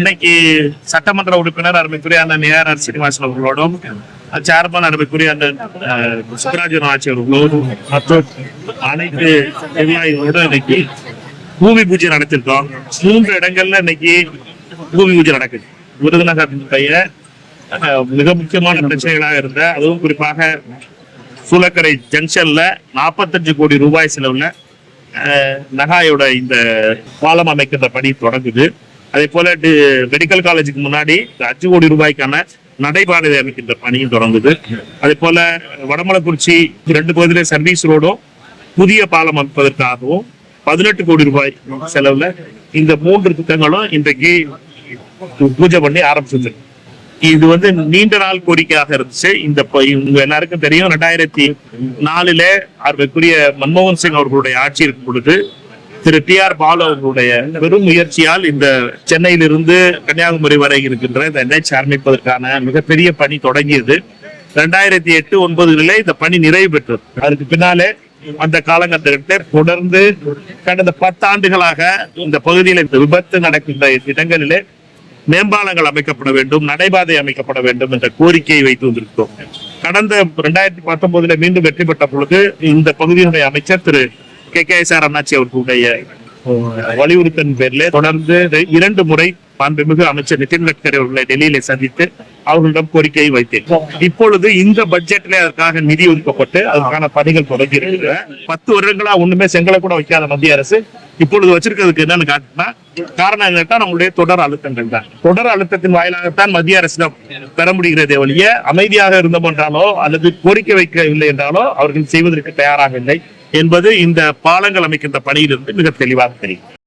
இன்னைக்கு சட்டமன்ற உறுப்பினர் அருமைக்குரிய அண்ணன் ஏஆர் சீனிவாசன் அவர்களோடும் சேர்மன் அருமைக்குரிய அண்ணன் சுப்ராஜன் ஆட்சி அவர்களோடும் மற்றும் அனைத்து நிர்வாகிகளோடும் இன்னைக்கு பூமி பூஜை நடத்திருக்கோம். 3 இடங்கள்ல இன்னைக்கு பூமி பூஜை நடக்குது. விருதுநகருடைய மிக முக்கியமான பிரச்சனைகளாக இருந்த, அதுவும் குறிப்பாக சூலக்கரை ஜங்ஷன்ல 45 கோடி ரூபாய் செலவுல நகாயோட இந்த பாலம் அமைக்கின்ற பணி தொடங்குது. அதே போல மெடிக்கல் காலேஜுக்கு முன்னாடி 5 கோடி ரூபாய்க்கான நடைபாதை அமைக்கின்ற பணியும் தொடங்குது. அதே போல வடமலக்குறிச்சி 2 பகுதியில சர்வீஸ் ரோடும் புதிய பாலம் அமைப்பதற்காகவும் 18 கோடி ரூபாய் செலவுல இந்த 3 திட்டங்களும் இன்றைக்கு பூஜை பண்ணி ஆரம்பிச்சது. இது நீண்ட நாள் கோரிக்கையாக இருந்துச்சு. உங்க எல்லாருக்கும் தெரியும், 2004 அவருக்குரிய மன்மோகன் சிங் அவர்களுடைய ஆட்சி இருக்கும் பொழுது திரு TR பாலு அவர்களுடைய பெரும் முயற்சியால் இந்த சென்னையிலிருந்து கன்னியாகுமரி வரை இருக்கின்ற இந்த NH அமைப்பதற்கான மிகப்பெரிய பணி தொடங்கியது. 2008-09 இந்த பணி நிறைவு பெற்றது. அதுக்கு பின்னாலே அந்த காலகட்டத்தில் தொடர்ந்து கடந்த 10 ஆண்டுகளாக இந்த பகுதியில் இந்த விபத்து நடக்கின்ற இடங்களிலே மேம்பாலங்கள் அமைக்கப்பட வேண்டும், நடைபாதை அமைக்கப்பட வேண்டும் என்ற கோரிக்கையை வைத்து வந்திருக்கிறோம். கடந்த 2019 மீண்டும் வெற்றி பெற்ற பொழுது இந்த பகுதியினுடைய அமைச்சர் திரு KKSR அண்ணாச்சி அவர்களுடைய வலியுறுத்தின் பேரில் தொடர்ந்து 2 முறை மாண்புமிகு அமைச்சர் நிதின் கட்கரி அவர்களை டெல்லியில சந்தித்து அவர்களிடம் கோரிக்கையை வைத்தேன். இப்பொழுது இந்த பட்ஜெட்ல அதற்காக நிதி ஒதுக்கப்பட்டு அதற்கான பணிகள் தொடங்கி இருக்கு. 10 வருடங்களா ஒண்ணுமே செங்கலை கூட வைக்காத மத்திய அரசு இப்பொழுது வச்சிருக்கிறதுக்கு என்னன்னு காட்டினா காரணம் என்னட்டா நம்மளுடைய தொடர் அழுத்தங்கள் தான். தொடர் அழுத்தத்தின் வாயிலாகத்தான் மத்திய அரசிடம் பெற முடிகிறதே ஒழிய அமைதியாக இருந்தோம் என்றாலோ அல்லது கோரிக்கை வைக்கவில்லை என்றாலோ அவர்கள் செய்வதற்கு தயாராக இல்லை என்பது இந்த பாலங்கள் அமைக்கின்ற பணியிலிருந்து மிக தெளிவாக தெரியும்.